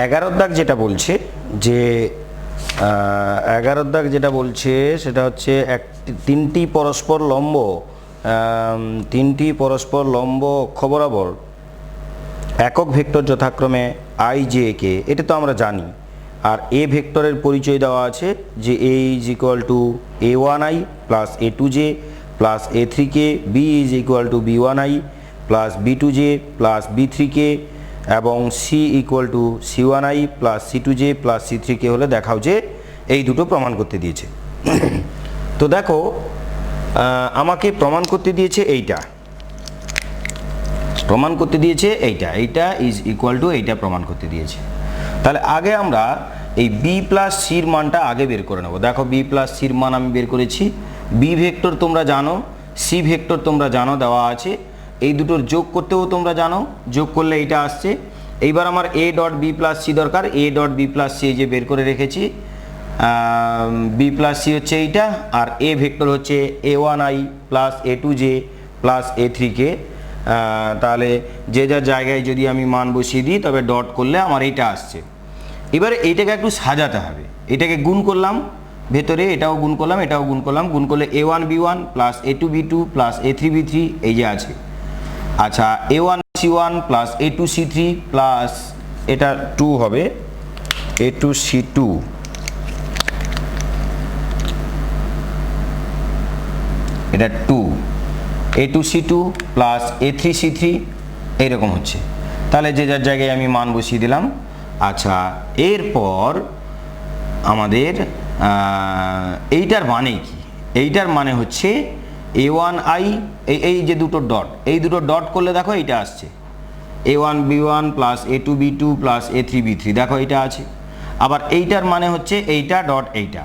11 দাগ যেটা বলছে যে 11 দাগ যেটা বলছে সেটা হচ্ছে তিনটি পরস্পর লম্ব অক্ষ বরাবর একক ভেক্টর যথাক্রমে আই জে কে, এটা তো আমরা জানি। আর এ ভেক্টরের পরিচয় দেওয়া আছে যে A is equal to a1i plus a2j plus a3k, b is equal to b1i plus b2j plus b3k এবং c equal to c1i plus c2j plus c3k হলে দেখাও যে এই দুটো প্রমাণ করতে দিয়েছে। তো দেখো আমাকে প্রমাণ করতে দিয়েছে এইটা ইজ ইকুয়াল টু এইটা প্রমাণ করতে দিয়েছে। তাহলে আগে আমরা এই বি প্লাস সির মানটা আগে বের করে নেব। দেখো বি প্লাস সির মান আমি বের করেছি। বি ভেক্টর তোমরা জানো, সি ভেক্টর তোমরা জানো দেওয়া আছে, এই দুটোর যোগ করতেও তোমরা জানো, যোগ করলে এইটা আসছে। এইবার আমার A dot B plus C দরকার। A dot B plus C যে বের করে রেখেছি, বি প্লাস সি হচ্ছে এইটা, আর এ ভেক্টর হচ্ছে a1i plus a2j plus a3k। তাহলে যে যার জায়গায় যদি আমি মান বসিয়ে দিই তবে ডট করলে আমার এইটা আসছে। এবারে এইটাকে একটু সাজাতে হবে, এটাকে গুণ করলাম, ভেতরে এটাও গুণ করলাম, এটাও গুণ করলাম, গুণ করলে a1 b1 plus a2 b2 plus a3 b3 এই যে আছে। আচ্ছা a1 c1 plus a2 c3 plus এটা 2 হবে a2 c2, এটা 2 a2 c2 plus a3 c3 এইরকম হচ্ছে। তাহলে যে যার জায়গায় আমি মান বসিয়ে দিলাম। আচ্ছা এরপর আমাদের এইটার মানে কি? এইটার মানে হচ্ছে a1i, এই যে দুটো ডট, এই দুটো ডট করলে দেখো এইটা আসছে a1 b1 plus a2 b2 plus a3 b3, দেখো এইটা আছে। আবার এইটার মানে হচ্ছে এইটা ডট এইটা।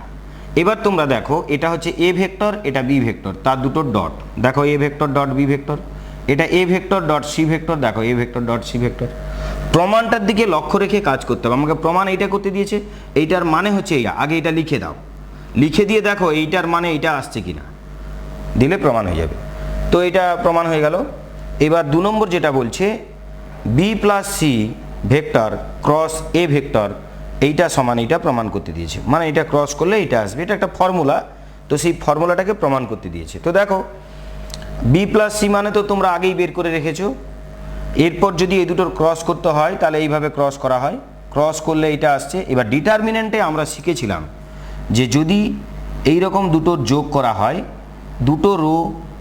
এবার তোমরা দেখো এটা হচ্ছে এ ভেক্টর, এটা বি ভেক্টর, তার দুটো ডট, দেখো A vector dot B vector, এটা A vector dot C vector, দেখো A vector dot C vector. প্রমাণটার দিকে লক্ষ্য রেখে কাজ করতে হবে। আমাকে প্রমাণ এইটা করতে দিয়েছে, এইটার মানে হচ্ছে এইটা, আগে এটা লিখে দাও, লিখে দিয়ে দেখো এইটার মানে এইটা আসছে কিনা, দিলে প্রমাণ হয়ে যাবে। তো এটা প্রমাণ হয়ে গেল। এবার 2 নম্বর যেটা বলছে B plus C vector cross A vector, এইটা সমান এইটা প্রমাণ করতে দিয়েছে, মানে এটা ক্রস করলে এইটা আসবে, এটা একটা ফর্মুলা, তো সেই ফর্মুলাটাকে প্রমাণ করতে দিয়েছে। তো দেখো বি প্লাস সি মানে তো তোমরা আগেই বের করে রেখেছো। এরপর যদি এই দুটোর ক্রস করতে হয় তাহলে এইভাবে ক্রস করা হয়, ক্রস করলে এটা আসছে। এবার ডিটারমিনেন্টে আমরা শিখেছিলাম যে যদি এই রকম দুটোর যোগ করা হয়, দুটো রো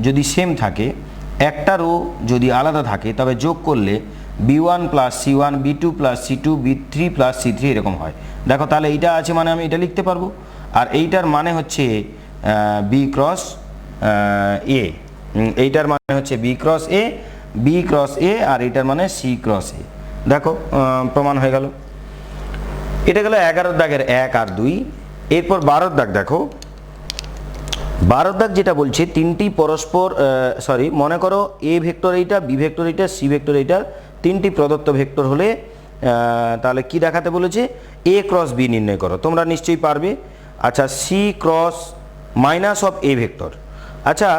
যদি সেম থাকে, একটা রো যদি আলাদা থাকে, তবে যোগ করলে b1 plus c1 b2 plus c2 b3 plus c3 এরকম হয়। দেখো তাহলে এইটা আছে মানে আমি এটা লিখতে পারবো। আর এইটার মানে হচ্ছে বি ক্রস এ, এইটার মানে হচ্ছে বি ক্রস এ, আর এইটার মানে সি ক্রস এ। দেখো প্রমাণ হয়ে গেল। এটা গেল 11 দাগের 1 আর 2। এরপর 12 দাগ দেখো। 12 দাগ যেটা বলছে তিনটি পরস্পর মনে করো এ ভেক্টর এইটা, বি ভেক্টর এইটা, সি ভেক্টর এইটা, তিনটি প্রদত্ত ভেক্টর হলে তাহলে কি দেখাতে বলেছে? এ ক্রস বি নির্ণয় করো। তোমরা নিশ্চয়ই পারবে। আচ্ছা C cross minus of A vector. আচ্ছা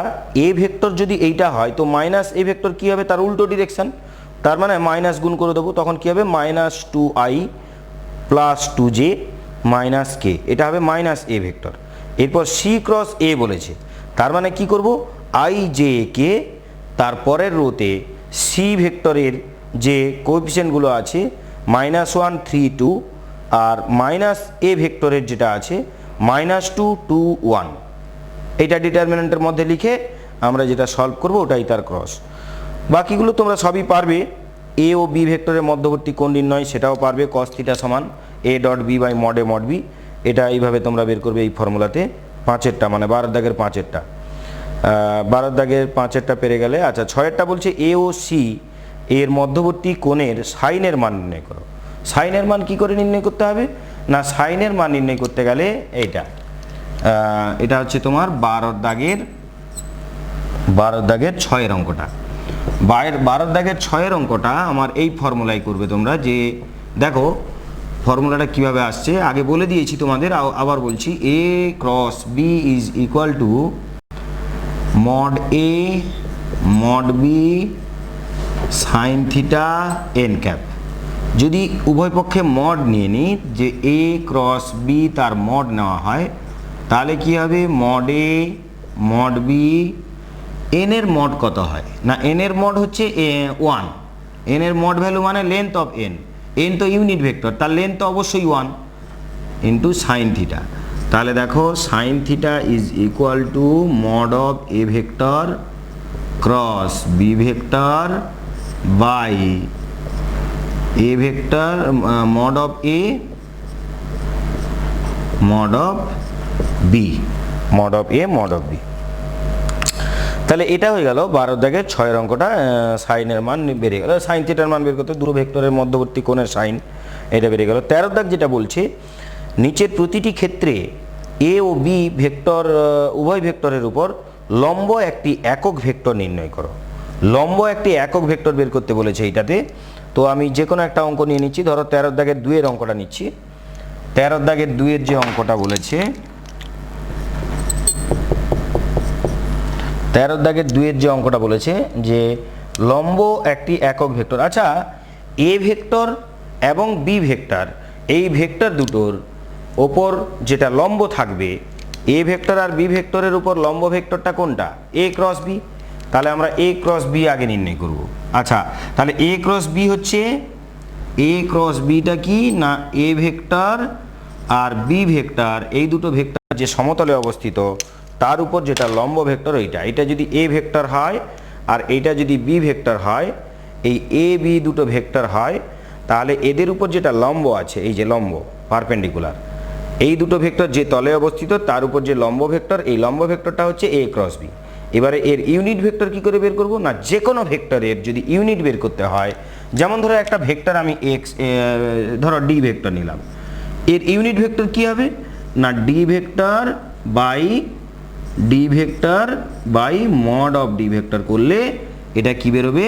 এ ভেক্টর যদি এইটা হয় তো মাইনাস এ ভেক্টর কী হবে? তার উল্টো ডিরেকশান, তার মানে মাইনাস গুণ করে দেবো, তখন কী হবে? Minus 2i plus 2j minus কে, এটা হবে মাইনাস এ ভেক্টর। এরপর সি ক্রস এ বলেছে, তার মানে কি করব? আই জে কে, তারপরের রোতে সি ভেক্টরের যে কোএফিসিয়েন্টগুলো আছে -1 3 2, আর মাইনাস এ ভেক্টরের যেটা আছে -2 2 1, এইটা ডিটারমিনেন্টের মধ্যে লিখে আমরা যেটা সলভ করব ওটাই তার ক্রস। বাকিগুলো তোমরা সবই পারবে। এ ও বি ভেক্টরের মধ্যবর্তী কোণ নির্ণয় সেটাও পারবে, cos থিটা সমান a dot B by mod A mod B, এটা এইভাবে তোমরা বের করবে এই ফর্মুলাতে। 5এরটা মানে 12 দাগের 5এরটা, 12 দাগের 5এরটা পেরে গেলে। আচ্ছা 6এরটা বলছে এ ও সি এর মধ্যবর্তী কোণের সাইনের মান নির্ণয় করো। সাইনের মান কি করে নির্ণয় করতে হবে? না সাইনের মান নির্ণয় করতে গেলে এটা হচ্ছে তোমার 12 দাগের 6এর অঙ্কটা। 12 দাগের 6এর অঙ্কটা আমার এই ফর্মুলায় করবে তোমরা। যে দেখো ফর্মুলাটা কিভাবে আসছে আগে বলে দিয়েছি তোমাদের, আবার বলছি। A cross B is equal to mod A mod B sine theta N cap. যদি উভয় পক্ষে মড নিয়ে নিই, যে এ ক্রস বি তার মড নেওয়া হয়, তাহলে কি হবে, mod A mod B, N এর মড কত হয় না, এন এর মড হচ্ছে 1, এন এর মড ভ্যালু মানে লেন্থ অফ এন, এন তো ইউনিট ভেক্টর, তার লেন্থ তো অবশ্যই 1 ইন্টু সাইন থিটা। তাহলে দেখো sine theta is equal to mod of A vector cross B vector by A vector mod of A mod of B, mod of A mod of B. তাহলে এটা হয়ে গেল 12 দাগের 6 অঙ্কটা, সাইনের মান বেড়ে গেল, সাইন থিটার মান বের করতে দুটো ভেক্টরের মধ্যবর্তী কোণের সাইন, এটা বেড়ে গেল। 13 দাগ যেটা বলছে, নিচের প্রতিটি ক্ষেত্রে এ ও বি ভেক্টর উভয় ভেক্টরের উপর লম্ব একটি একক ভেক্টর নির্ণয় করো। লম্ব একটি একক ভেক্টর বের করতে বলেছে এইটাতে। তো আমি যে কোনো একটা অঙ্ক নিয়ে নিচ্ছি, ধরো 13 দাগের 2 এর অঙ্কটা নিচ্ছি। 13 দাগের 2 এর যে অঙ্কটা বলেছে, 13 দাগের 2 এর যে অঙ্কটা বলেছে যে লম্ব একটি একক ভেক্টর। আচ্ছা, এ ভেক্টর এবং বি ভেক্টর, এই ভেক্টর দুটোর ওপর যেটা লম্ব থাকবে, এ ভেক্টর আর বি ভেক্টরের উপর লম্ব ভেক্টরটা কোনটা, এ ক্রস বি। তাহলে আমরা এ ক্রস বি আগে নির্ণয় করব। আচ্ছা, তাহলে এ ক্রস বি হচ্ছে, এ ক্রস বিটা কি না, এ ভেক্টর আর বি ভেক্টর, এই দুটো ভেক্টর যে সমতলে অবস্থিত তার উপর যেটা লম্ব ভেক্টর ওইটা, এটা যদি এ ভেক্টর হয় আর এইটা যদি বি ভেক্টর হয়, এই এ বি দুটো ভেক্টর হয়, তাহলে এদের উপর যেটা লম্ব আছে, এই যে লম্ব পারপেন্ডিকুলার, এই দুটো ভেক্টর যে তলে অবস্থিত তার উপর যে লম্ব ভেক্টর, এই লম্ব ভেক্টরটা হচ্ছে এ ক্রস বি। এবারে এর ইউনিট ভেক্টর কি করে বের করব না, যে কোনো ভেক্টরের যদি ইউনিট বের করতে হয়, যেমন ধরো একটা ভেক্টর আমি এক্স, ধরো ডি ভেক্টর নিলাম, এর ইউনিট ভেক্টর কি হবে না, D vector by mod of D vector করলে এটা কি বেরোবে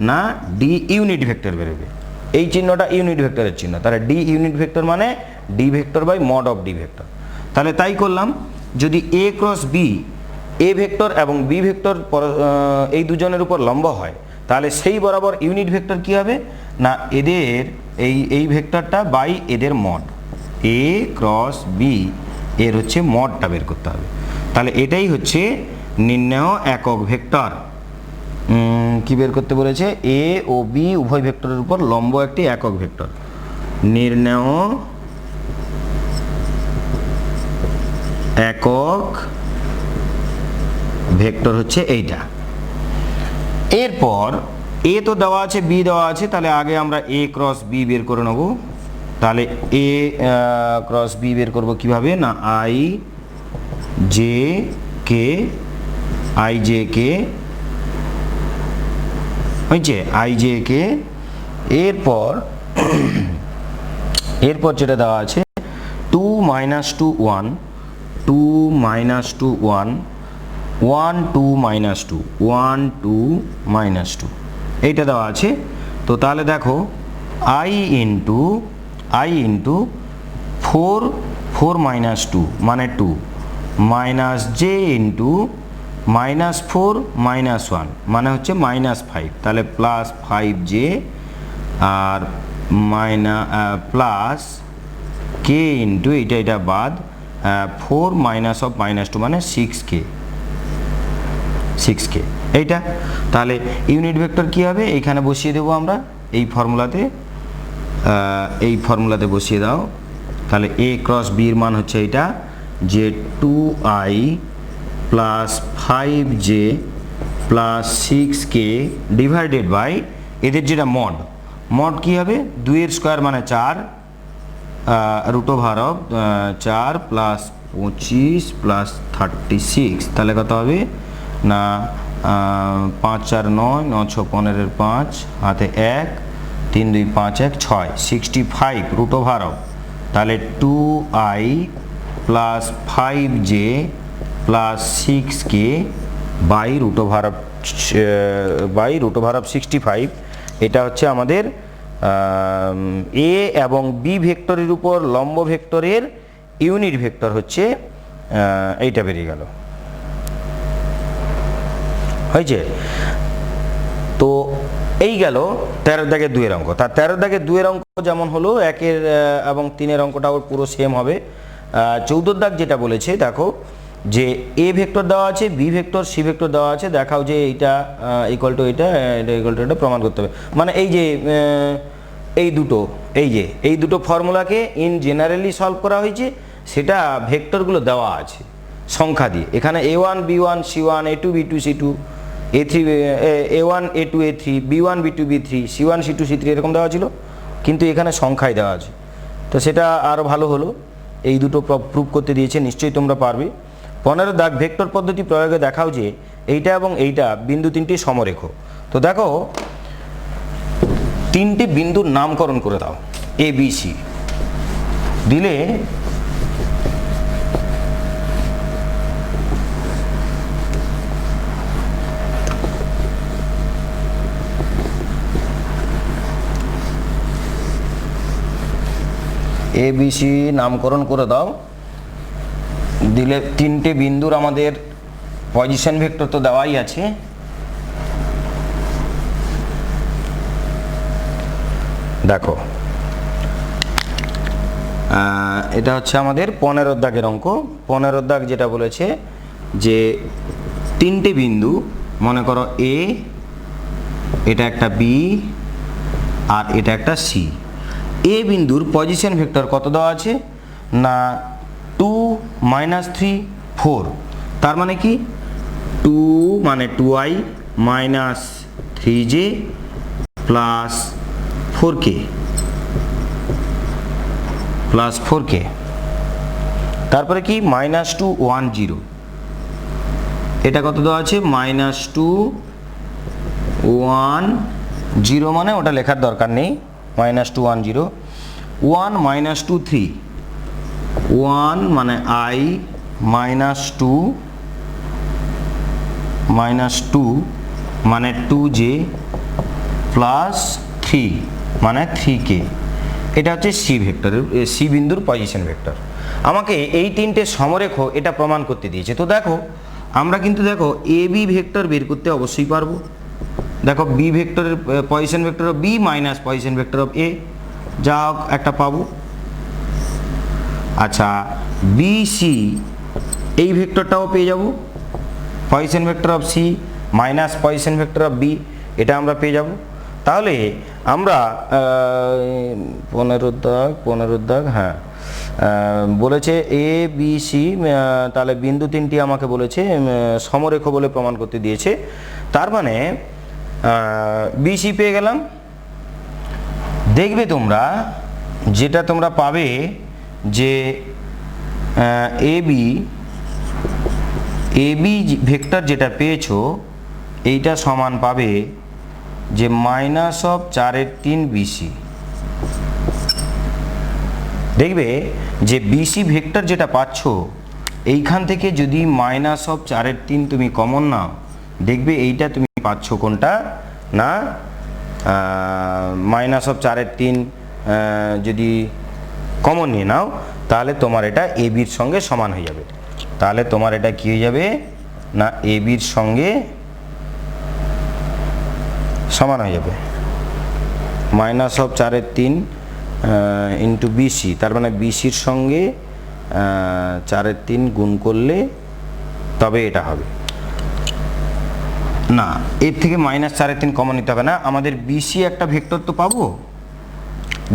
না, ডি ইউনিট ভেক্টর বেরোবে। এই চিহ্নটা ইউনিট ভেক্টরের চিহ্ন, তাহলে ডি ইউনিট ভেক্টর মানে D vector by mod of D vector. তাহলে তাই করলাম, যদি A cross B, A vector এবং বি ভেক্টর এই দুজনের উপর লম্ব হয়, তাহলে সেই বরাবর ইউনিট ভেক্টর কি হবে না, এদের এই ভেক্টরটা বাই এদের মড, এ ক্রস বি এর হচ্ছে মডটা বের করতে হবে। তাহলে এটাই হচ্ছে নির্ণেয় একক ভেক্টর। কি বের করতে বলেছে, এ ও বি উভয় ভেক্টরের উপর লম্ব একটি একক ভেক্টর, নির্ণেয় একক ভেক্টর হচ্ছে এইটা। এরপর এ তো দেওয়া আছে, বি দেওয়া আছে, তাহলে আগে আমরা এ ক্রস বি বের করে নেব। তাহলে এ ক্রস বি বের করব কিভাবে না, আই জে কে হয়েছে, আই জে কে। এরপর যেটা দেওয়া আছে 2 - 2 1, 2 - 2 1, 1 2 - 2, 1 2 - 2 এইটা দেওয়া আছে। তো তাহলে দেখো i ইন্টু 4 4 - 2 মানে 2, মাইনাস জে ইন্টু -4 - 1 মানে হচ্ছে -5, তাহলে প্লাস 5j আর প্লাস কে ইন্টু এটা বাদ 4 মাইনাস অফ -2 মানে 6k এইটা। তাহলে ইউনিট ভেক্টর কি হবে, এইখানে বসিয়ে দেবো আমরা এই ফর্মুলাতে বসিয়ে দাও। তাহলে এ ক্রস বির মান হচ্ছে এইটা, যে 2i plus 5j plus 6k divided by এদের যেটা মড কি হবে, 2 এর স্কোয়ার মানে 4, root over of 4 plus 25 plus 36, তাহলে কত হবে না 5 4 9, 9 6 15 5, হাতে 1, 3 2 5 1 6, 65 রুট ওভার অফ, তাহলে 2i plus 5j plus 6k by root over of 65। এটা হচ্ছে আমাদের এ এবং বি ভেক্টরের উপর লম্ব ভেক্টরের ইউনিট ভেক্টর হচ্ছে এইটা বেরিয়ে গেল, হয়েছে। তো এই গেল 13 দাগের 2 এর অঙ্ক। তার 13 দাগের 2 এর অঙ্ক যেমন হলো 1 এর এবং 3 এর অঙ্কটাও পুরো সেম হবে। 14 দাগ যেটা বলেছে দেখো যে এ ভেক্টর দেওয়া আছে, বি ভেক্টর, সি ভেক্টর দেওয়া আছে, দেখাও যে এইটা ইকুয়াল টু এটা, এটা ইকুয়াল টু এটা প্রমাণ করতে হবে। মানে এই যে এই দুটো ফর্মুলাকে ইন জেনারেলি সলভ করা হয়েছে, সেটা ভেক্টরগুলো দেওয়া আছে সংখ্যা দিয়ে। এখানে a1 b1 c1 a2 b2 c2 a3 a1 a2 a3 b1 b2 b3 c1 c2 c3 এরকম দেওয়া ছিল, কিন্তু এখানে সংখ্যায় দেওয়া আছে। তো সেটা আরও ভালো হলো, এই দুটো প্রুভ করতে দিয়েছে, নিশ্চয়ই তোমরা পারবে। 15 দাগ ভেক্টর পদ্ধতি প্রয়োগে দেখাও যে এইটা এবং এইটা বিন্দু তিনটি সমরেখ। তো দেখো তিনটি বিন্দুর নামকরণ করে দাও, এ বি সি দিলে এ বি সি নামকরণ করে দাও, দিলে তিনটে বিন্দুর আমাদের পজিশন ভেক্টর তো দেওয়াই আছে। দেখো এটা হচ্ছে আমাদের 15 দাগের অঙ্ক। 15 দাগ যেটা বলেছে যে তিনটে বিন্দু, মনে করো এ, এটা একটা বি আর এটা একটা সি। এ বিন্দুর পজিশন ভেক্টর কত দেওয়া আছে না 2 -3 4। তার মানে কি 2 মানে 2i minus 3j plus 4k তারপরে কি -2 1 0। এটা কত দেওয়া আছে -2 1 0, মানে ওটা লেখার দরকার নেই, -2 1 0 1 -2 3 1 মানে i -2 মানে 2j প্লাস 3 মানে 3k। এটা হচ্ছে সি ভেক্টরের, সি বিন্দুর পজিশন ভেক্টর। আমাকে এই তিনটে সমরেখ এটা প্রমাণ করতে দিয়েছে। তো দেখো আমরা কিন্তু দেখো এ বি ভেক্টর বের করতে অবশ্যই পারবো। দেখো বি ভেক্টরের position vector of B minus position vector of A, যা হোক একটা পাবো। আচ্ছা বি সি এই ভেক্টরটাও পেয়ে যাব, position vector of C minus position vector of B, এটা আমরা পেয়ে যাব। তাহলে আমরা 15 দাগ হ্যাঁ বলেছে এ বি সি, তাহলে বিন্দু তিনটি আমাকে বলেছে সমরেখ বলে প্রমাণ করতে দিয়েছে। তার মানে বি সি পেয়ে গেলাম। দেখবে তোমরা যেটা তোমরা পাবে যে এ বি ভেক্টর যেটা পেয়েছো এইটা সমান পাবে যে -4/3 বিসি। দেখবে যে বিসি ভেক্টর যেটা পাচ্ছ এইখান থেকে যদি -4/3 তুমি কমন নাও, দেখবে এইটা তুমি পাচ্ছ কোনটা না -4/3 যদি কমন নিয়ে নাও তাহলে তোমার এটা এ বির সঙ্গে সমান হয়ে যাবে। তাহলে তোমার এটা কি হয়ে যাবে না এ বির সঙ্গে সমান হয়ে যাবে, -4/3 ইন্টু বিসি। তার মানে বিসির সঙ্গে 4/3 গুণ করলে তবে এটা হবে না, এর থেকে -4/3 কমন নিতে হবে না। আমাদের বিসি একটা ভেক্টর তো পাবো,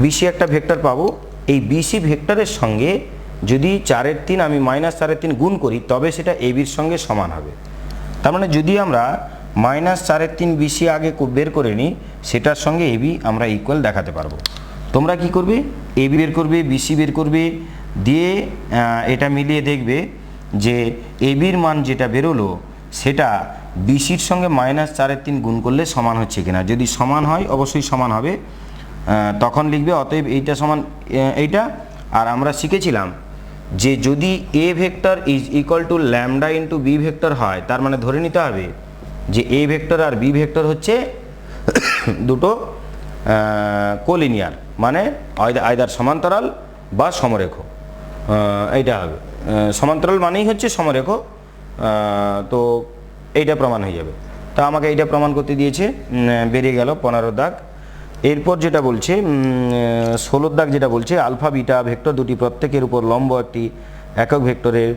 বিসি একটা ভেক্টর পাবো। এই বিসি ভেক্টরের সঙ্গে যদি 4/3 আমি -4/3 গুণ করি তবে সেটা এ বির সঙ্গে সমান হবে। তার মানে যদি আমরা -4/3 বিসি আগে বের করে নিই, সেটার সঙ্গে এবি আমরা ইকুয়াল দেখাতে পারবো। তোমরা কি করবে, এবি বের করবে, বিসি বের করবে, দিয়ে এটা মিলিয়ে দেখবে যে এবির মান যেটা বেরোলো সেটা বিসির সঙ্গে -4/3 গুণ করলে সমান হচ্ছে কিনা। যদি সমান হয় অবশ্যই সমান হবে, তখন লিখবে অতএব এইটা সমান এইটা। আর আমরা শিখেছিলাম যে যদি A vector is equal to lambda into B vector হয়, তার মানে ধরে নিতে হবে যে এ ভেক্টর আর বি ভেক্টর হচ্ছে দুটো কোলিনিয়ার, মানে আইদার সমান্তরাল বা সমরেখ। এইটা হবে সমান্তরাল মানেই হচ্ছে সমরেখ, তো এইটা প্রমাণ হয়ে যাবে। তা আমাকে এইটা প্রমাণ করতে দিয়েছে, বেরিয়ে গেল 15 দাগ। এরপর যেটা বলছে 16 দাগ, যেটা বলছে আলফা বিটা ভেক্টর দুটি প্রত্যেকের উপর লম্ব একটি একক ভেক্টরের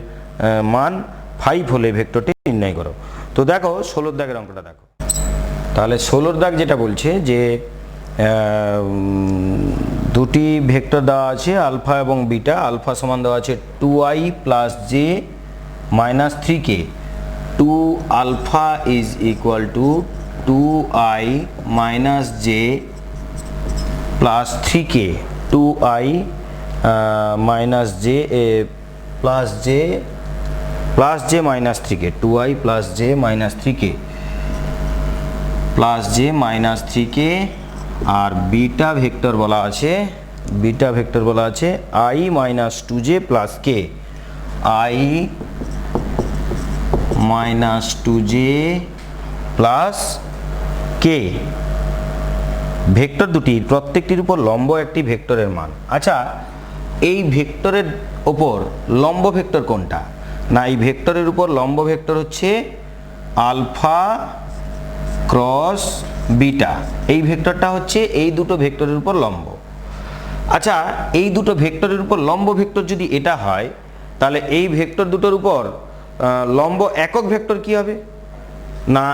মান 5 হলে ভেক্টরটি নির্ণয় করো। তো দেখো 16 দাগের অঙ্কটা দেখো। তাহলে 16 দাগ যেটা বলছে যে দুটি ভেক্টর দেওয়া আছে আলফা এবং বিটা। আলফা সমান দেওয়া আছে 2i plus J minus 3k। 2 alpha is equal to 2i minus J plus 3k। 2i minus J plus J minus 3k। 2i plus J minus 3k plus J minus 3k। আর beta vector বলা আছে i minus 2j plus k। i minus 2j plus k। Vector দুটির প্রত্যেকটির উপর লম্ব একটি ভেক্টরের মান। আচ্ছা, এই ভেক্টরের উপর লম্ব ভেক্টর কোনটা? না, এই ভেক্টরের উপর লম্ব ভেক্টর হচ্ছে আলফা ক্রস বিটা। এই ভেক্টরটা হচ্ছে এই দুটো ভেক্টরের উপর লম্ব। আচ্ছা, এই দুটো ভেক্টরের উপর লম্ব ভেক্টর যদি এটা হয়, তাহলে এই ভেক্টর দুটোর উপর লম্ব একক ভেক্টর কি হবে? না,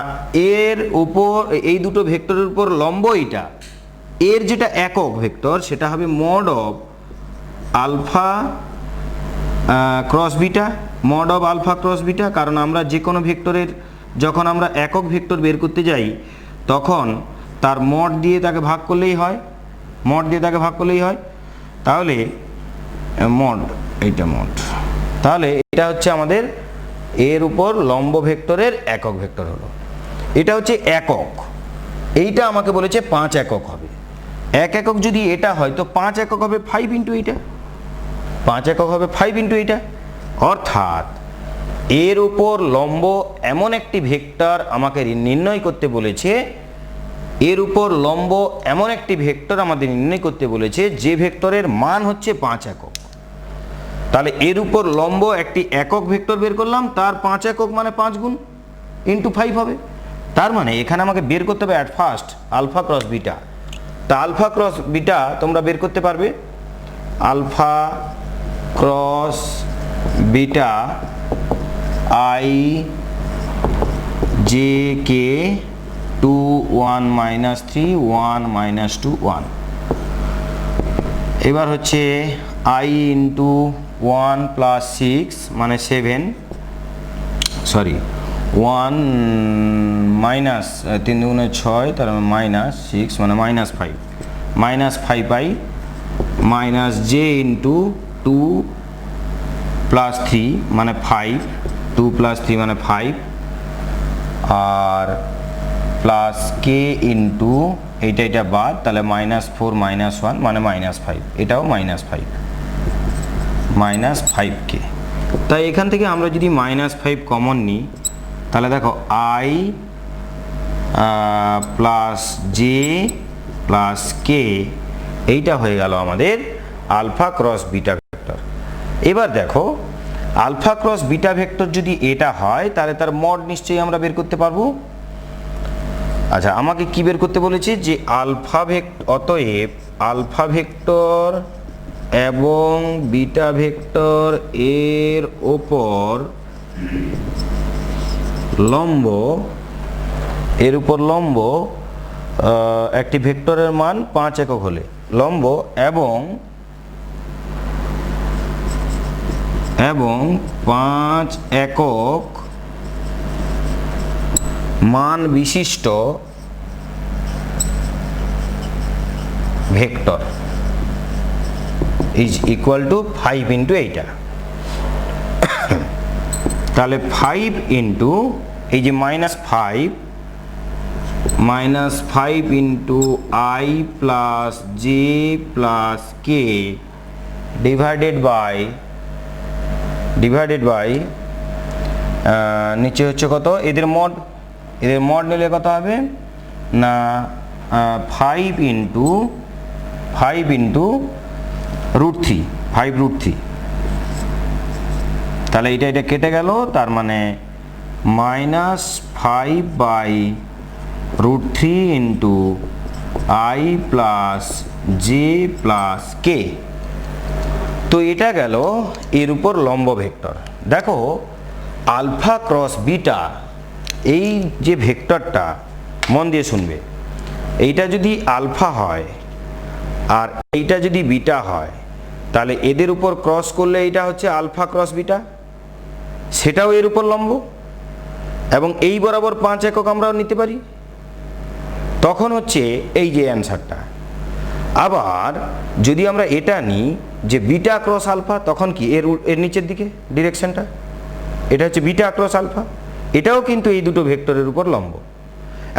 এর উপর এই দুটো ভেক্টরের উপর লম্ব এটা, এর যেটা একক ভেক্টর সেটা হবে mod of alpha cross beta. Mod of alpha cross beta, কারণ আমরা যে কোনো ভেক্টরের যখন আমরা একক ভেক্টর বের করতে যাই তখন তার মড দিয়ে তাকে ভাগ করলেই হয়, তাহলে মড, এইটা মড। তাহলে এটা হচ্ছে আমাদের এর উপর লম্ব ভেক্টরের একক ভেক্টর হলো। এটা হচ্ছে একক, এইটা আমাকে বলেছে 5 একক হবে। 1 একক যদি এটা হয় তো 5 একক হবে 5 ইন্টু এইটা, 5 একক হবে 5 ইন্টু এইটা। অর্থাৎ এর উপর লম্ব এমন একটি ভেক্টর আমাকে নির্ণয় করতে বলেছে, যে ভেক্টরের মান হচ্ছে 5 একক। তাহলে এর উপর লম্ব একটি একক ভেক্টর বের করলাম, তার 5 একক মানে 5 গুণ ইন্টু 5 হবে। তার মানে এখানে আমাকে বের করতে হবে at first alpha cross beta. তা আলফা ক্রস বিটা তোমরা বের করতে পারবে। Alpha cross beta i j k 2 1 minus 3 1 minus 2 1। এবার হচ্ছে i ইন্টু 1 প্লাস 6 মানে 7, সরি 1 মাইনাস 3 দুগুণে 6, তার মাইনাস 6 মানে minus 5, minus 5i minus j into 2 plus 3 মানে 5, 2 প্লাস 3 মানে 5, আর প্লাস কে ইন্টু এইটা বাদ, তাহলে মাইনাস 4 মাইনাস 1 মানে মাইনাস 5, এটাও মাইনাস 5k। তাই এখান থেকে আমরা যদি মাইনাস 5 কমন নিই, তাহলে দেখো i প্লাস জে প্লাস কে, এইটা হয়ে গেল আমাদের আলফা ক্রস বিটা ভেক্টর। এবার দেখো আলফা ক্রস বিটা ভেক্টর যদি এটা হয় তাহলে তার মড নিশ্চয়ই আমরা বের করতে পারবো। আচ্ছা, আমাকে কি বের করতে বলেছে? যে আলফা ভেক্টর, অতএব আলফা ভেক্টর এবং বিটা ভেক্টর এর উপর লম্ব, একটি ভেক্টরের মান 5 একক হলে লম্ব এবং 5 একক মান বিশিষ্ট vector is equal to 5 into এইটা। তাহলে 5 ইন্টু এই যে minus 5 into i plus J plus K divided by নিচে হচ্ছে কত? এদের মড নিলে কত হবে না 5 ইন্টু √3, 5 √3। তাহলে এটা কেটে গেল, তার মানে -5/√3 into i plus J plus K. তো এটা গেল এর উপর লম্ব ভেক্টর। দেখো আলফা ক্রস বিটা, এই যে ভেক্টরটা মন দিয়ে শুনবে, এইটা যদি আলফা হয় আর এইটা যদি বিটা হয়, তাহলে এদের উপর ক্রস করলে এইটা হচ্ছে আলফা ক্রস বিটা, সেটাও এর উপর লম্ব, এবং এই বরাবর 5 একক আমরাও নিতে পারি। তখন হচ্ছে এই যে অ্যান্সারটা। আবার যদি আমরা এটা নিই যে বিটা ক্রস আলফা, তখন কি এর নিচের দিকে ডিরেকশনটা, এটা হচ্ছে বিটা ক্রস আলফা, এটাও কিন্তু এই দুটো ভেক্টরের উপর লম্ব।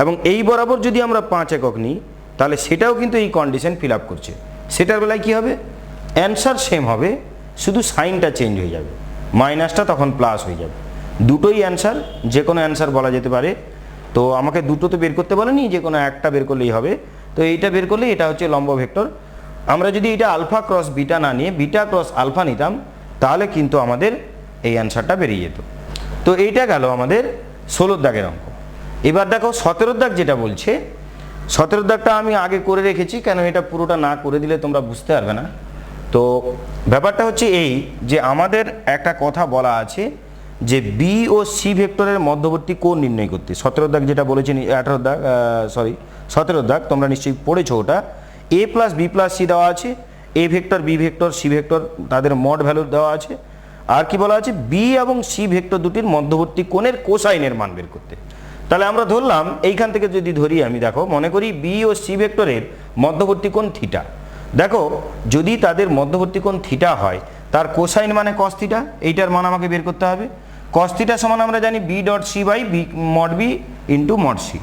এবং এই বরাবর যদি আমরা 5 একক নিই, তাহলে সেটাও কিন্তু এই কন্ডিশন ফিল আপ করছে। সেটার বেলায় কি হবে, অ্যান্সার সেম হবে, শুধু সাইনটা চেঞ্জ হয়ে যাবে, মাইনাসটা তখন প্লাস হয়ে যাবে। দুটোই অ্যান্সার, যে কোনো অ্যান্সার বলা যেতে পারে। তো আমাকে দুটো তো বের করতে বলেনি, যে কোনো একটা বের করলেই হবে। তো এইটা বের করলে এটা হচ্ছে লম্ব ভেক্টর। আমরা যদি এটা আলফা ক্রস বিটা না নিয়ে বিটা ক্রস আলফা নিতাম, তাহলে কিন্তু আমাদের এই অ্যান্সারটা বেরিয়ে যেত। তো এইটা গেল আমাদের 16 দাগের অঙ্ক। এবার দেখো 17 দাগ যেটা বলছে, 17 দাগটা আমি আগে করে রেখেছি, কেন এটা পুরোটা না করে দিলে তোমরা বুঝতে পারবে না। তো ব্যাপারটা হচ্ছে এই যে আমাদের একটা কথা বলা আছে যে বি ও সি ভেক্টরের মধ্যবর্তী কোণ নির্ণয় করতে। 17 দাগ যেটা বলেছি, 17 দাগ তোমরা নিশ্চয়ই পড়েছো। ওটা A plus B plus C দেওয়া আছে, A vector B vector C vector তাদের মড ভ্যালু দেওয়া আছে। আর কি বলা আছে, বি এবং সি ভেক্টর দুটির মধ্যবর্তী কোণের কোসাইনের মান বের করতে। তাহলে আমরা ধরলাম এইখান থেকে যদি ধরি, আমি দেখো মনে করি বি ও সি ভেক্টরের মধ্যবর্তী কোণ থিটা। দেখো যদি তাদের মধ্যবর্তী কোণ থিটা হয়, তার কোসাইন মানে কস থিটা, এইটার মান আমাকে বের করতে হবে। কস থিটা সমান আমরা জানি B dot C by B mod B into mod C.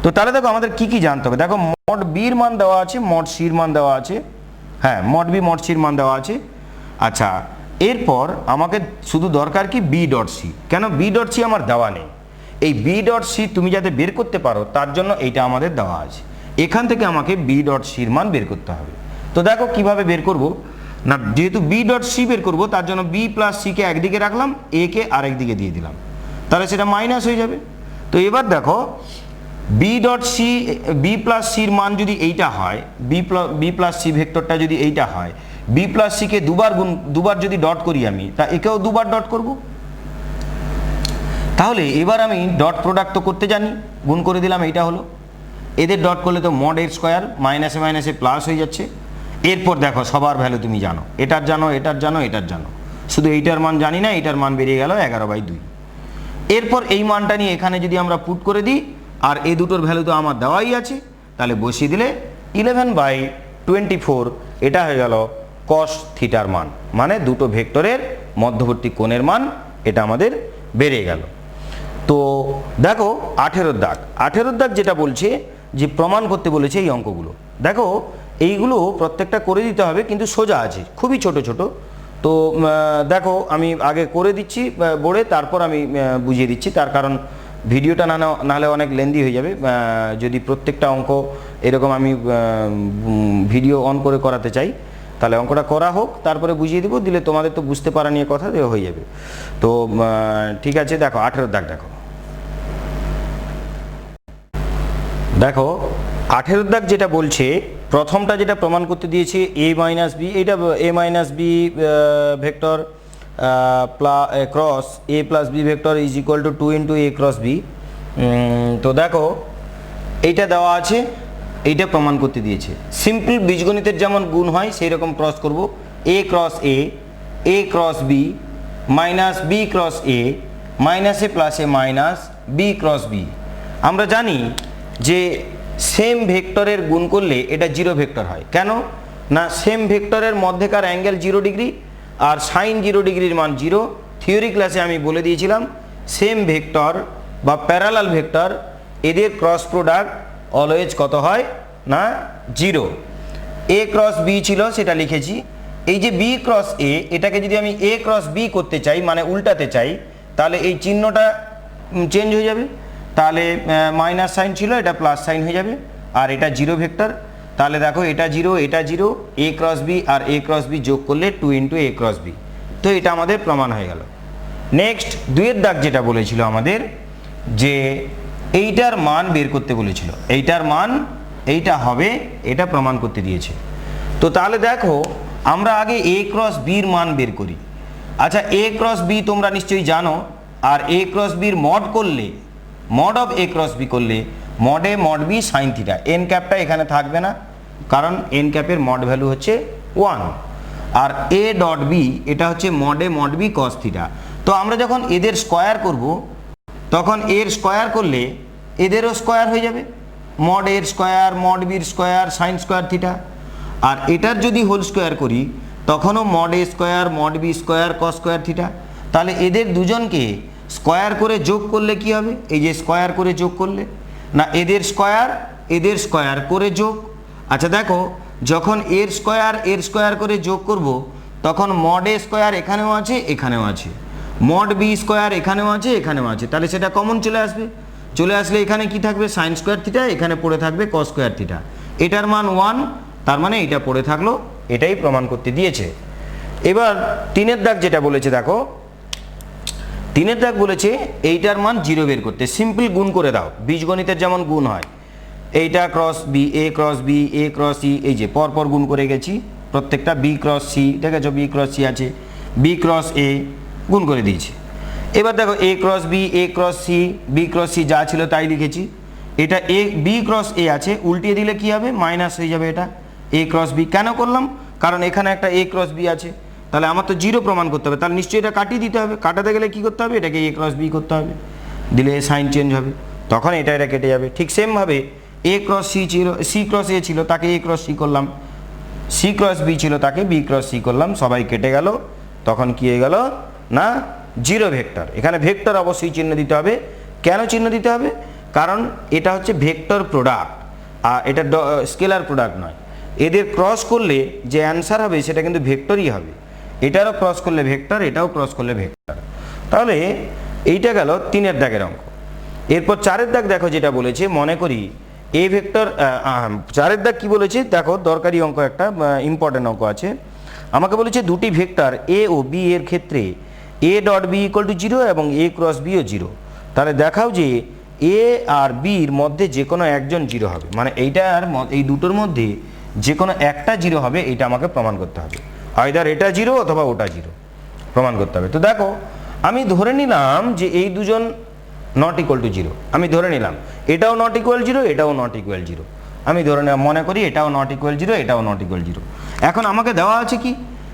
তো তাহলে দেখো আমাদের কি কি জানতে হবে। দেখো মড বির মান দেওয়া আছে, মড সির মান দেওয়া আছে, হ্যাঁ মড বি মড সির মান দেওয়া আছে। আচ্ছা, এরপর আমাকে শুধু দরকার কি বি ডট সি। কেন বি ডট সি আমার দেওয়া নেই, এই বি ডট সি তুমি যাতে বের করতে পারো তার জন্য এইটা আমাদের দেওয়া আছে। এখান থেকে আমাকে বি ডট সির মান বের করতে হবে। তো দেখো কিভাবে বের করব না, যেহেতু বি ডট সি বের করবো, তার জন্য বি প্লাস সিকে একদিকে রাখলাম, এ কে আরেক দিকে দিয়ে দিলাম, তাহলে সেটা মাইনাস হয়ে যাবে। তো এবার দেখো B dot C, B plus সির মান যদি এইটা হয়, বি প্লাস সি ভেক্টরটা যদি এইটা হয়, বি প্লাস সিকে দুবার যদি ডট করি আমি, তা একেও দুবার ডট করব। তাহলে এবার আমি ডট প্রোডাক্ট তো করতে জানি, গুণ করে দিলাম, এইটা হলো। এদের ডট করলে তো মড এর স্কোয়ার, মাইনাসে মাইনাসে প্লাস হয়ে যাচ্ছে। এরপর দেখো সবার ভ্যালু তুমি জানো, এটার জানো, এটার জানো, এটার জানো, শুধু এইটার মান জানি না, এইটার মান বেরিয়ে গেল 11/2। এরপর এই মানটা নিয়ে এখানে যদি আমরা পুট করে দিই, আর এই দুটোর ভ্যালু তো আমার দেওয়াই আছে, তাহলে বসিয়ে দিলে 11/24, এটা হয়ে গেল কস থিটার মান, মানে দুটো ভেক্টরের মধ্যবর্তী কোণের মান, এটা আমাদের বেরিয়ে গেল। তো দেখো 18 দাগ, 18 দাগ যেটা বলছে যে প্রমাণ করতে বলেছে এই অঙ্কগুলো। দেখো এইগুলো প্রত্যেকটা করে দিতে হবে, কিন্তু সোজা আছে, খুবই ছোট ছোট। তো দেখো আমি আগে করে দিচ্ছি বোর্ডে, তারপর আমি বুঝিয়ে দিচ্ছি। তার কারণ ভিডিওটা নাহলে অনেক লেন্দি হয়ে যাবে। যদি প্রত্যেকটা অঙ্ক এরকম আমি ভিডিও অন করে করাতে চাই, তাহলে অঙ্কটা করা হোক, তারপরে বুঝিয়ে দিব, দিলে তোমাদের তো বুঝতে পারা নিয়ে কথা হয়ে যাবে। তো ঠিক আছে, দেখো 18 দাগ দেখো। দেখো 18 দাগ যেটা বলছে, প্রথমটা যেটা প্রমাণ করতে দিয়েছে এ মাইনাস বি, এইটা A minus B vector cross A plus B vector is equal to 2 into A cross B. তো দেখো এইটা দেওয়া আছে, এইটা প্রমাণ করতে দিয়েছে। সিম্পল বীজগণিতের যেমন গুণ হয় সেই রকম ক্রস করব, A cross A cross B, minus B cross A, minus A plus A minus B cross B. আমরা জানি যে সেম ভেক্টরের গুণ করলে এটা জিরো ভেক্টর হয়। কেন না, সেম ভেক্টরের মধ্যেকার অ্যাঙ্গেল 0 ডিগ্রি আর সাইন 0 ডিগ্রির মান 0। থিওরি ক্লাসে আমি বলে দিয়েছিলাম সেম ভেক্টর বা প্যারালাল ভেক্টর, এদের ক্রস প্রোডাক্ট অলওয়েজ কত হয় না 0। এ ক্রস বি ছিল, সেটা লিখেছি। এই যে বি ক্রস এ, এটাকে যদি আমি এ ক্রস বি করতে চাই, মানে উল্টাতে চাই, তাহলে এই চিহ্নটা চেঞ্জ হয়ে যাবে। তাহলে মাইনাস সাইন ছিল, এটা প্লাস সাইন হয়ে যাবে, আর এটা জিরো ভেক্টর। তাহলে দেখো এটা জিরো, এটা জিরো, এ ক্রস বি আর এ ক্রস বি যোগ করলে 2 ইন্টু এ ক্রস বি। তো এটা আমাদের প্রমাণ হয়ে গেল। নেক্সট দুইয়ের দাগ যেটা বলেছিল আমাদের যে এইটার মান বের করতে বলেছিল, এইটার মান এইটা হবে, এটা প্রমাণ করতে দিয়েছে। তো তাহলে দেখো আমরা আগে a ক্রস বির মান বের করি। আচ্ছা a ক্রস বি তোমরা নিশ্চয়ই জানো, আর a ক্রস বির মড করলে, mod of a cross B করলে mod a mod B sine theta, N ক্যাপটা এখানে থাকবে না কারণ এন ক্যাপের মড ভ্যালু হচ্ছে 1, আর a ডট বি এটা হচ্ছে mod a mod B cos theta. তো আমরা যখন এদের স্কয়ার করব তখন এর স্কয়ার করলে এদেরও স্কয়ার হয়ে যাবে, মড এর স্কয়ার মড বির স্কয়ার সাইন স্কয়ার থিটা। আর এটার যদি হোল স্কয়ার করি তখনও mod A square mod B square cos square theta. তাহলে এদের দুজনকে স্কয়ার করে যোগ করলে কি হবে, এই যে স্কয়ার করে যোগ করলে না এদের স্কয়ার করে যোগ। আচ্ছা দেখো যখন এর স্কয়ার করে যোগ করব তখন মড এ স্কয়ার এখানেও আছে এখানেও আছে, মড বি স্কয়ার এখানেও আছে এখানেও আছে, তাহলে সেটা কমন চলে আসবে। চলে আসলে এখানে কি থাকবে সাইন স্কয়ার থিটা, এখানে পড়ে থাকবে কস স্কয়ার থিটা। এটার মান 1, তার মানে এটা পড়ে থাকলো, এটাই প্রমাণ করতে দিয়েছে। এবার 3-এর দাগ যেটা বলেছে দেখো, 3-এর দাগ বলেছে এইটার মান 0 বের করতে। সিম্পল গুণ করে দাও, বীজগণিতের যেমন গুণ হয়, এইটা cross B A cross B A cross C, এই যে পরপর গুণ করে গেছি প্রত্যেকটা, বি ক্রস সি দেখেছো বি ক্রস সি আছে, বি ক্রস এ গুণ করে দিয়েছি। এবার দেখো A cross B A cross C B cross C যা ছিল তাই লিখেছি। এটা এ বি ক্রস এ আছে, উল্টিয়ে দিলে কি হবে মাইনাস হয়ে যাবে, এটা এ ক্রস বি। কেন করলাম, কারণ এখানে একটা এ ক্রস বি আছে, তাহলে আমার তো 0 প্রমাণ করতে হবে, তাহলে নিশ্চয়ই এটা কাটিয়ে দিতে হবে। কাটাতে গেলে কি করতে হবে, এটাকে এ ক্রস বি করতে হবে, দিলে সাইন চেঞ্জ হবে, তখন এটা কেটে যাবে। ঠিক সেমভাবে এ ক্রস সি ছিল, সি ক্রস এ ছিল তাকে এ ক্রস সি করলাম, সি ক্রস বি ছিল তাকে বি ক্রস সি করলাম, সবাই কেটে গেল, তখন কি হয়ে গেল না 0 ভেক্টর। এখানে ভেক্টর অবশ্যই চিহ্ন দিতে হবে। কেন চিহ্ন দিতে হবে, কারণ এটা হচ্ছে ভেক্টর প্রোডাক্ট, আর এটা স্কেলার প্রোডাক্ট নয়। এদের ক্রস করলে যে অ্যান্সার হবে সেটা কিন্তু ভেক্টরই হবে, এটারও ক্রস করলে ভেক্টর, এটাও ক্রস করলে ভেক্টর। তাহলে এইটা গেল 3-এর দাগের অঙ্ক। এরপর 4-এর দাগ দেখো যেটা বলেছে, মনে করি এ ভেক্টর, 4-এর দাগ কি বলেছে দেখো, দরকারি অঙ্ক, একটা ইম্পর্টেন্ট অঙ্ক আছে। আমাকে বলেছে দুটি ভেক্টর এ ও বি এর ক্ষেত্রে A dot B equal to 0 এবং এ ক্রস বিও 0। তাহলে দেখাও যে এ আর বির মধ্যে যে কোনো একজন 0 হবে, মানে এইটার এই দুটোর মধ্যে যে কোনো একটা 0 হবে, এটা আমাকে প্রমাণ করতে হবে। আইদার এটা 0 অথবা ওটা 0 প্রমাণ করতে হবে। তো দেখো আমি ধরে নিলাম যে এই দুজন নট ইকুয়াল টু 0, আমি ধরে নিলাম এটাও নট ইকুয়াল 0 এটাও নট ইকুয়াল 0, আমি ধরে নিলাম, মনে করি এটাও নট ইকুয়াল 0 এটাও নট ইকুয়াল 0। এখন আমাকে দেওয়া আছে কি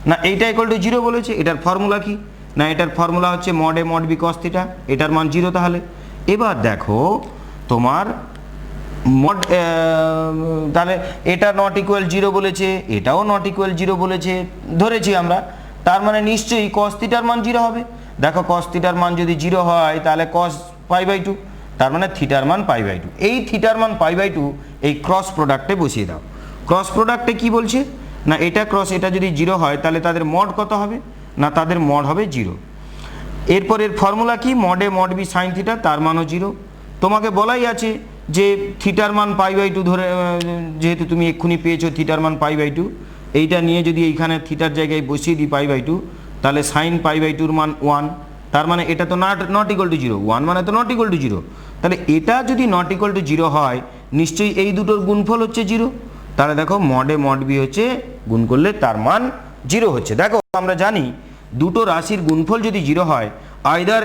না এইটা ইকুয়াল টু 0 বলেছে, এটার ফর্মুলা কি না এটার ফর্মুলা হচ্ছে mod A mod B cos theta, এটার মান 0। তাহলে এবার দেখো তোমার মড, তাহলে এটা নট ইকুয়াল 0 বলেছে, এটাও নট ইকুয়াল 0 বলেছে ধরেছি আমরা, তার মানে নিশ্চয়ই কস থিটার মান 0 হবে। দেখো কস থিটার মান যদি 0 হয় তাহলে কস π/2, তার মানে থিটার মান π/2। এই থিটার মান π/2 এই ক্রস প্রোডাক্টে বসিয়ে দাও। ক্রস প্রোডাক্টে কি বলছে না এটা ক্রস এটা যদি 0 হয় তাহলে তাদের মড কত হবে না তাদের মড হবে 0। এরপর এর ফর্মুলা কি mod A mod B sine theta, তার মানও 0। তোমাকে বলাই আছে যে থিটার মান π/2 ধরে, যেহেতু তুমি এক্ষুনি পেয়েছো থিটার মান π/2, এইটা নিয়ে যদি এইখানে থিটার জায়গায় বসিয়ে দিই π/2, তাহলে সাইন π/2 মান 1, তার মানে এটা তো নট ইকুয়াল টু 0, 1 মানে তো নট ইকুয়াল টু 0। তাহলে এটা যদি নট ইকুয়াল টু 0 হয় নিশ্চয়ই এই দুটোর গুণফল হচ্ছে 0, তাহলে দেখো মড এ মড বি হচ্ছে গুণ করলে তার মান 0 হচ্ছে। দেখো আমরা জানি দুটো রাশির গুণফল যদি 0 হয় আইদার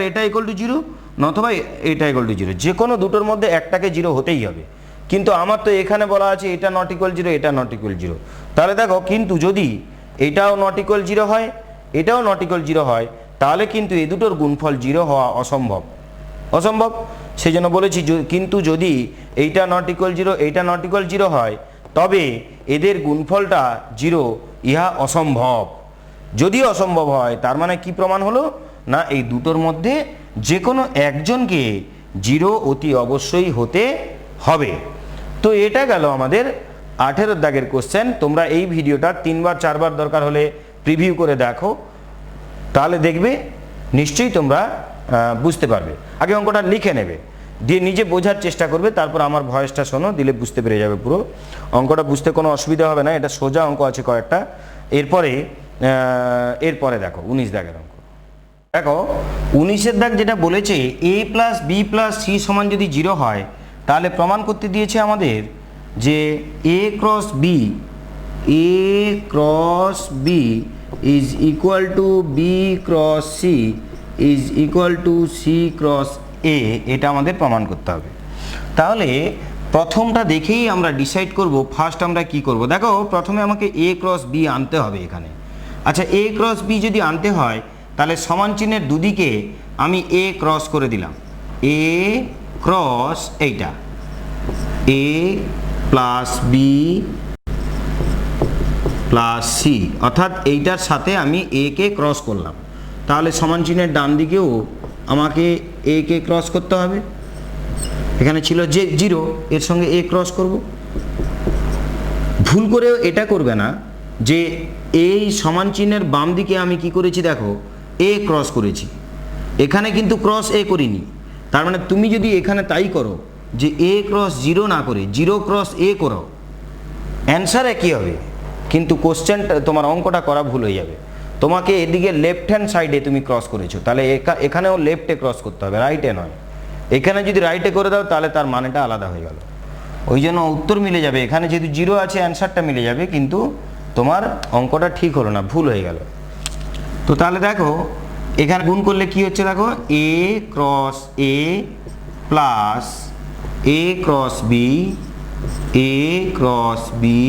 এটা ইকুয়াল টু 0 নতুবা এটা ইকুয়াল টু 0, যে কোনো দুটোর মধ্যে একটাকে 0 হতেই হবে। কিন্তু আমার তো এখানে বলা আছে এটা নট ইকুয়াল 0 এটা নট ইকুয়াল 0, তাহলে দেখো কিন্তু যদি এটাও নট ইকুয়াল 0 হয় এটাও নট ইকুয়াল 0 হয় তাহলে কিন্তু এই দুটোর গুণফল 0 হওয়া অসম্ভব। সেই জন্য বলেছি কিন্তু যদি এইটা নট ইকুয়াল 0 এইটা নট ইকুয়াল 0 হয় তবে এদের গুণফলটা 0, ইহা অসম্ভব। যদি অসম্ভব হয় তার মানে কি প্রমাণ হলো না এই দুটোর মধ্যে যে কোনো একজনকে 0 অতি অবশ্যই হতে হবে। তো এটা গেল আমাদের 18 দাগের কোশ্চেন। তোমরা এই ভিডিওটা 3বার 4বার দরকার হলে প্রিভিউ করে দেখো, তাহলে দেখবে নিশ্চয়ই তোমরা বুঝতে পারবে। আগে অঙ্কটা লিখে নেবে, দিয়ে নিজে বোঝার চেষ্টা করবে, তারপর আমার ভয়েসটা শোনো, দিলে বুঝতে পেরে যাবে পুরো অঙ্কটা। বুঝতে কোনো অসুবিধা হবে না, এটা সোজা অঙ্ক আছে কয়েকটা। এরপরে দেখো 19 দাগের অঙ্ক। দেখো 19-এর দাগ যেটা বলেছে a plus B plus C সমান যদি 0 হয়, তাহলে প্রমাণ করতে দিয়েছে আমাদের যে a cross B is equal to B cross C is equal to C cross A, এটা আমাদের প্রমাণ করতে হবে। তাহলে প্রথমটা দেখেই আমরা ডিসাইড করব ফার্স্ট আমরা কি করব। দেখো প্রথমে আমাকে a ক্রস বি আনতে হবে এখানে। আচ্ছা, a ক্রস বি যদি আনতে হয়, তাহলে সমান চিহ্নের দুদিকে আমি a ক্রস করে দিলাম। a ক্রস এইটা a plus B plus C, অর্থাৎ এইটার সাথে আমি a কে ক্রস করলাম। তাহলে সমান চিহ্নের ডান দিকেও আমাকে a কে ক্রস করতে হবে। এখানে ছিল যে 0, এর সঙ্গে a ক্রস করব। ভুল করেও এটা করবে না যে এই সমান চিহ্নের বাম দিকে আমি কি করেছি, দেখো a ক্রস করেছি, এখানে কিন্তু ক্রস a করিনি। তার মানে তুমি যদি এখানে তাই করো যে a ক্রস 0 না করে 0 ক্রস a করো, অ্যান্সার একই হবে, কিন্তু কোশ্চেনটা তোমার অঙ্কটা করা ভুল হয়ে যাবে। তোমাকে এদিকে লেফট হ্যান্ড সাইডে তুমি ক্রস করেছো, তাহলে এখানেও লেফটে ক্রস করতে হবে, রাইটে নয়। এখানে যদি রাইটে করে দাও তাহলে তার মানেটা আলাদা হয়ে গেল, ওই জন্য উত্তর মিলে যাবে। এখানে যেহেতু 0 আছে অ্যান্সারটা মিলে যাবে, কিন্তু তোমার অঙ্কটা ঠিক হলো না, ভুল হয়ে গেল। তো তাহলে দেখো এখানে গুণ করলে কি হচ্ছে, দেখো a cross a plus a cross B, a cross B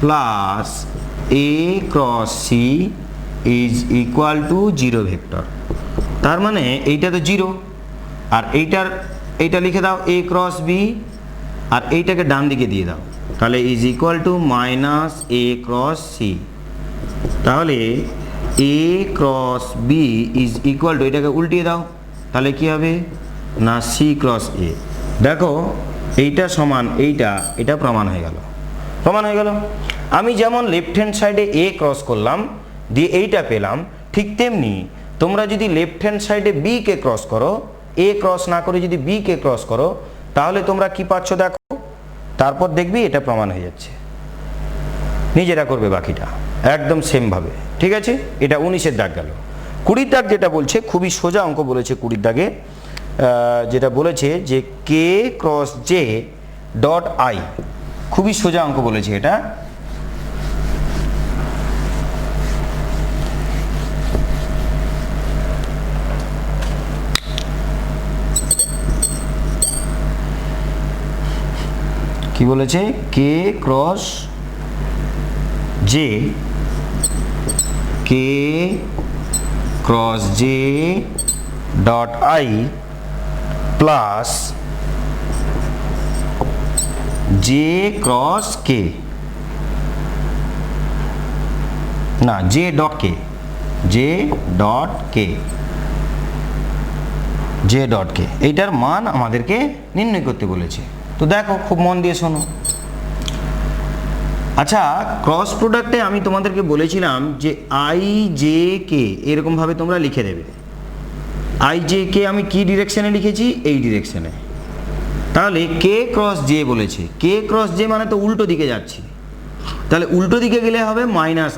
plus a cross C is equal to 0 vector. তার মানে এইটা তো 0, আর এইটা লিখে দাও a ক্রস বি, আর এইটাকে ডান দিকে দিয়ে দাও, তাহলে is equal to minus a cross C. তাহলে a cross B is equal to, এটাকে উল্টিয়ে দাও, তাহলে কি হবে না c ক্রস a। দেখো এইটা সমান এটা প্রমাণ হয়ে গেল, আমি যেমন লেফট হ্যান্ড সাইডে a ক্রস করলাম দিয়ে এইটা পেলাম, ঠিক তেমনি তোমরা যদি লেফট হ্যান্ড সাইডে b কে ক্রস করো, a ক্রস না করে যদি b কে ক্রস করো, তাহলে তোমরা কি পাচ্ছ দেখো, তারপর দেখবি এটা প্রমাণ হয়ে যাচ্ছে। নিজেরা করবে বাকিটা একদম সেম ভাবে, ঠিক আছে। এটা 19-এর দাগ গেল। 20-র দাগ যেটা বলছে খুবই সোজা অঙ্ক বলেছে। 20-র দাগে যেটা বলেছে যে K cross J dot I, খুবই সোজা অঙ্ক বলেছে এটা। কি বলেছে, K cross J, K cross J dot I plus J cross K, না J dot K, J dot K, J dot K, এইটার মান আমাদেরকে নির্ণয় করতে বলেছে। তো দেখো খুব মন দিয়ে শোনো। আচ্ছা, ক্রস প্রোডাক্টে আমি তোমাদেরকে বলেছিলাম যে আই জে কে এরকমভাবে তোমরা লিখে দেবে। আই জে কে আমি কি ডিরেকশনে লিখেছি, এই ডিরেকশনে। তাহলে কে ক্রস জে বলেছে, কে ক্রস জে মানে তো উল্টো দিকে যাচ্ছি, তাহলে উল্টো দিকে গেলে হবে মাইনাস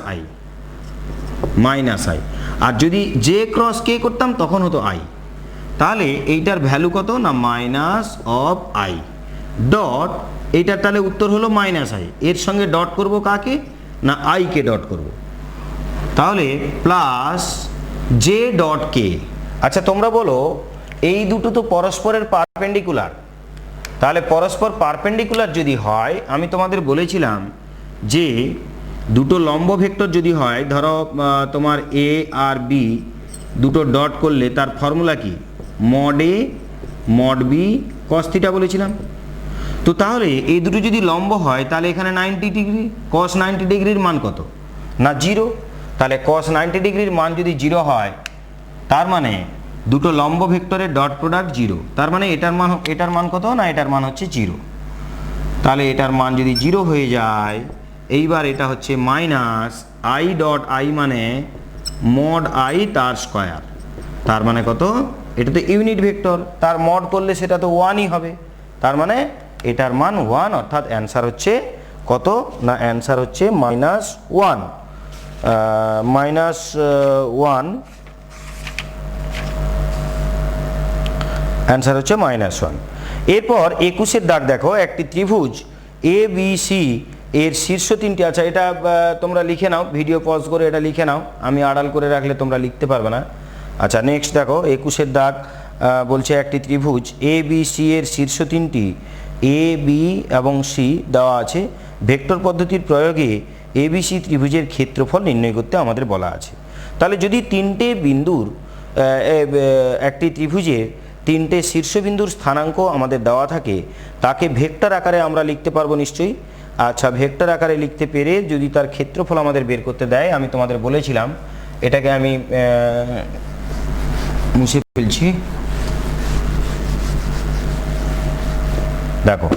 আই, আর যদি জে ক্রস কে করতাম তখন হতো আই। তাহলে এইটার ভ্যালু কত না মাইনাস অফ আই ডট, এইটার তাহলে উত্তর হলো মাইনাস আই, এর সঙ্গে ডট করব কাকে না আই কে ডট করব, তাহলে প্লাস জে ডট কে। আচ্ছা তোমরা বলো এই দুটো তো পরস্পরের পারপেন্ডিকুলার, তাহলে পরস্পর পারপেন্ডিকুলার যদি হয়, আমি তোমাদের বলেছিলাম যে দুটো লম্ব ভেক্টর যদি হয়, ধরো তোমার এ আর বি দুটো ডট করলে তার ফর্মুলা কি, mod A mod B cos theta বলেছিলাম। তো তাহলে এই দুটো যদি লম্ব হয়, তাহলে এখানে 90 ডিগ্রি, কস 90 ডিগ্রির মান কত না 0, তাহলে কস 90 ডিগ্রির মান যদি 0 হয়, তার মানে দুটো লম্ব ভেক্টরের ডট প্রোডাক্ট 0, তার মানে এটার মান কত না এটার মান হচ্ছে 0। তাহলে এটার মান যদি 0 হয়ে যায়, এইবার এটা হচ্ছে মাইনাস আই ডট আই মানে মড আই তার স্কয়ার, তার মানে কত, এটা তো ইউনিট ভেক্টর, তার মড করলে সেটা তো 1ই হবে, তার মানে এটার মান 1, অর্থাৎ অ্যান্সার হচ্ছে কত না অ্যান্সার হচ্ছে -1, অ্যান্সার হচ্ছে -1। এরপর 21-এর দাগ দেখো, একটি ত্রিভুজ এ বি সি এর শীর্ষ তিনটি, আচ্ছা এটা তোমরা লিখে নাও, ভিডিও পজ করে এটা লিখে নাও, আমি আড়াল করে রাখলে তোমরা লিখতে পারবে না। আচ্ছা নেক্সট দেখো 21-এর দাগ বলছে একটি ত্রিভুজ এ বি সি এর শীর্ষ তিনটি এ বি এবং সি দেওয়া আছে, ভেক্টর পদ্ধতির প্রয়োগে এ বি সি ত্রিভুজের ক্ষেত্রফল নির্ণয় করতে আমাদের বলা আছে। তাহলে যদি তিনটে বিন্দুর একটি ত্রিভুজের তিনটে শীর্ষবিন্দুর স্থানাঙ্ক আমাদের দেওয়া থাকে, তাকে ভেক্টর আকারে আমরা লিখতে পারবো নিশ্চয়ই। আচ্ছা ভেক্টর আকারে লিখতে পেরে যদি তার ক্ষেত্রফল আমাদের বের করতে দেয়, আমি তোমাদের বলেছিলাম, এটাকে আমি মুছে ফেলছি। দেখো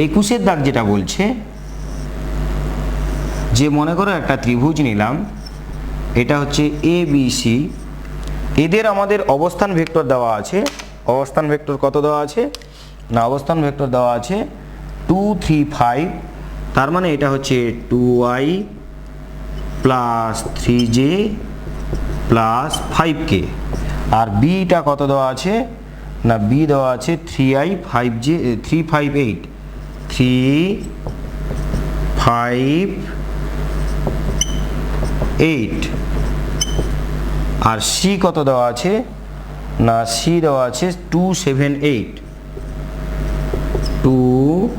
21-এর দাগ যেটা বলছে যে মনে করো একটা ত্রিভুজ নিলাম, এটা হচ্ছে এ বি সি, এদের আমাদের অবস্থান ভেক্টর দেওয়া আছে। অবস্থান ভেক্টর কত দেওয়া আছে না, অবস্থান ভেক্টর দেওয়া আছে 2 3 5, তার মানে এটা হচ্ছে 2i plus 3j plus 5k। আর বিটা কত দেওয়া আছে না, বি দেওয়া আছে 3i 5j 3 5 8 3 5 8। আর সি কত দেওয়া আছে না, সি দেওয়া আছে 2 7 8 2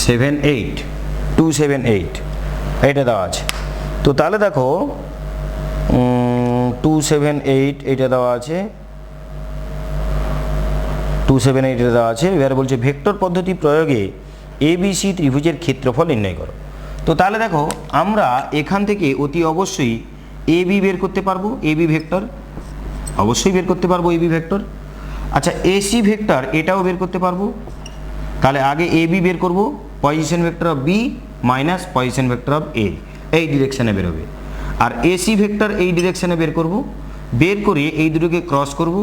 7 8 2 7 8 এটা দেওয়া আছে। তো তাহলে দেখো 2 7 8 এটা দেওয়া আছে, 2 7 8 এটা দেওয়া আছে। এবার বলছে ভেক্টর পদ্ধতি প্রয়োগে এ বি সি ত্রিভুজের ক্ষেত্রফল নির্ণয় করো। তো তাহলে দেখো আমরা এখান থেকে অতি অবশ্যই এ বি বের করতে পারবো, এ বি ভেক্টর অবশ্যই বের করতে পারবো, এ বি ভেক্টর। আচ্ছা এসি ভেক্টর এটাও বের করতে পারবো। তাহলে আগে এ বি বের করবো, position vector of B minus position vector of A, এই ডিরেকশানে বেরোবে। আর এসি ভেক্টর এই ডিরেকশানে বের করব, বের করে এই দুটোকে ক্রস করব,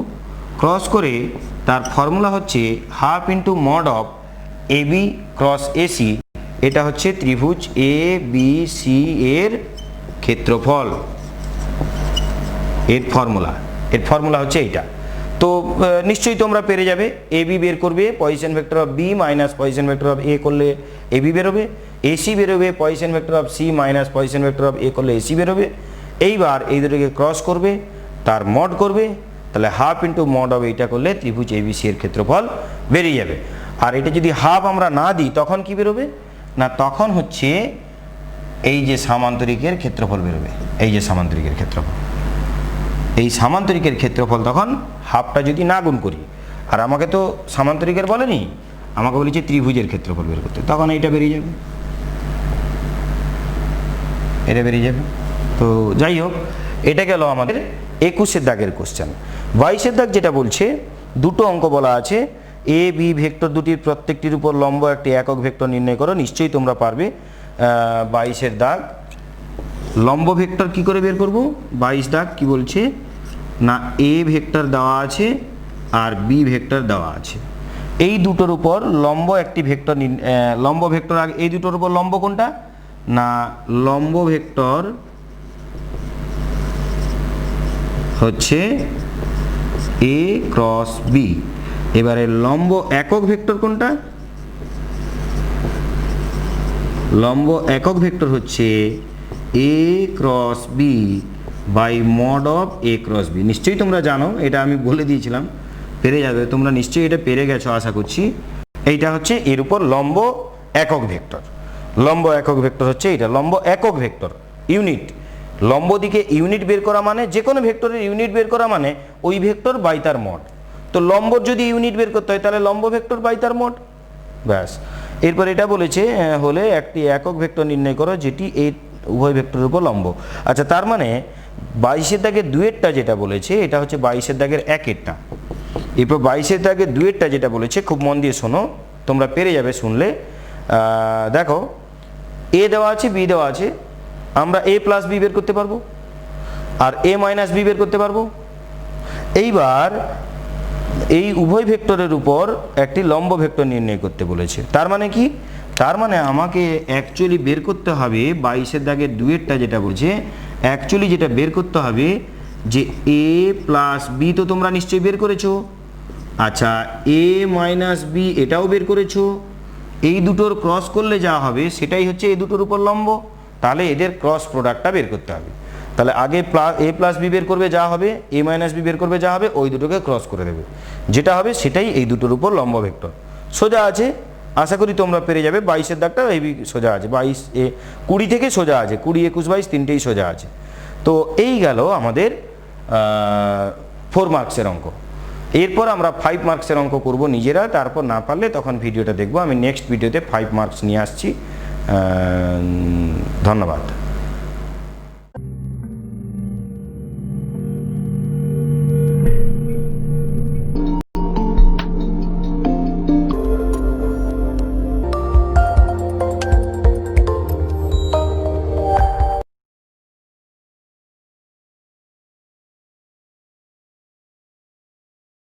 ক্রস করে তার ফর্মুলা হচ্ছে half into mod of A B cross AC, এটা হচ্ছে ত্রিভুজ এ বি সি এর ক্ষেত্রফল। এর ফর্মুলা হচ্ছে এইটা। তো নিশ্চয়ই তোমরা পেরে যাবে, এ বি বের করবে, position vector of B minus position vector of A করলে এ বি বেরোবে, এসি বেরোবে, position vector of C minus position vector of A করলে এসি বেরোবে। এইবার এই দুটোকে ক্রস করবে, তার মড করবে, তাহলে হাফ ইন্টু মড অফ এইটা করলে ত্রিভুজ এ বি সি এর ক্ষেত্রফল বেরিয়ে যাবে। আর এটা যদি হাফ আমরা না দিই তখন কি বেরোবে না, তখন হচ্ছে এই যে সামান্তরিকের ক্ষেত্রফল বেরোবে, এই যে সামান্তরিকের ক্ষেত্রফল, এই সামান্তরিকের ক্ষেত্রফল তখন হাফটা যদি না গুণ করি। আর আমাকে তো সামান্তরিকের বলেনি, আমাকে বলেছে ত্রিভুজের ক্ষেত্রফল বের করতে, তখন এইটা বেরিয়ে যাবে, এটা বেরিয়ে যাবে। তো যাই হোক, এটা গেল আমাদের 21-এর দাগের কোশ্চেন। 22-এর দাগ যেটা বলছে, দুটো অঙ্ক বলা আছে, এ বি ভেক্টর দুটির প্রত্যেকটির উপর লম্ব একটি একক ভেক্টর নির্ণয় করো। নিশ্চয়ই তোমরা পারবে। 22-এর দাগ লম্ব ভেক্টর কি করে বের করব। 22 দাগ কি বলছে না, এ ভেক্টর দেওয়া আছে আর বি ভেক্টর দেওয়া আছে, এই দুটোর উপর লম্ব একটি ভেক্টর, লম্ব ভেক্টর আগে, এই দুটোর উপর লম্ব কোনটা না, লম্ব ভেক্টর হচ্ছে এ ক্রস বি। এবারে লম্ব একক ভেক্টর কোনটা, লম্ব একক ভেক্টর হচ্ছে A cross B by mod of A cross B. নিশ্চয়ই তোমরা জানো, এটা আমি বলে দিয়েছিলাম, পেরে যাবে তোমরা, নিশ্চয়ই এটা পেরে গেছো আশা করছি। এইটা হচ্ছে এর উপর লম্ব একক ভেক্টর, লম্ব একক ভেক্টর হচ্ছে এটা, লম্ব একক ভেক্টর ইউনিট। লম্ব দিকে ইউনিট বের করা মানে, যে কোনো ভেক্টরের ইউনিট বের করা মানে ওই ভেক্টর বাই তার মড। তো লম্বর যদি ইউনিট বের করতে হয় তাহলে লম্ব ভেক্টর বাই তার মড, ব্যাস। এরপর এটা বলেছে হলে একটি একক ভেক্টর নির্ণয় করো যেটি এই উভয় ভেক্টরের উপর লম্ব। আচ্ছা তার মানে 22-এর দাগের 2-এরটা যেটা বলেছে এটা হচ্ছে 22-এর দাগের 1-এরটা। এরপর 22-এর দাগের 2-এরটা যেটা বলেছে খুব মন দিয়ে শোনো, তোমরা পেরে যাবে শুনলে। দেখো এ দেওয়া আছে, বি দেওয়া আছে, আমরা এ প্লাস বি বের করতে পারবো আর এ মাইনাস বি বের করতে পারবো। এইবার এই উভয় ভেক্টরের উপর একটি লম্ব ভেক্টর নির্ণয় করতে বলেছে। তার মানে কি, তার মানে আমাকে অ্যাকচুয়ালি বের করতে হবে 22-এর দাগের 2-এরটা যেটা বলছে অ্যাকচুয়ালি যেটা বের করতে হবে যে এ প্লাস বি তো তোমরা নিশ্চয়ই বের করেছো, আচ্ছা এ মাইনাস বি এটাও বের করেছো, এই দুটোর ক্রস করলে যা হবে সেটাই হচ্ছে এই দুটোর উপর লম্ব, তাহলে এদের ক্রস প্রোডাক্টটা বের করতে হবে। তাহলে আগে এ প্লাস বি বের করবে যা হবে, এ মাইনাস বি বের করবে যা হবে, ওই দুটোকে ক্রস করে দেবে, যেটা হবে সেটাই এই দুটোর উপর লম্ব ভেক্টর। সোজা আছে, আশা করি তোমরা পেরে যাবে। 22-এর দাগটা এই সোজা আছে, 20 থেকে সোজা আছে, 20, 21, 22 তিনটেই সোজা আছে। তো এই গেল আমাদের 4 মার্কসের অঙ্ক। এরপর আমরা 5 মার্কসের অঙ্ক করব নিজেরা, তারপর না পারলে তখন ভিডিওটা দেখবো। আমি নেক্সট ভিডিওতে 5 মার্কস নিয়ে আসছি। ধন্যবাদ।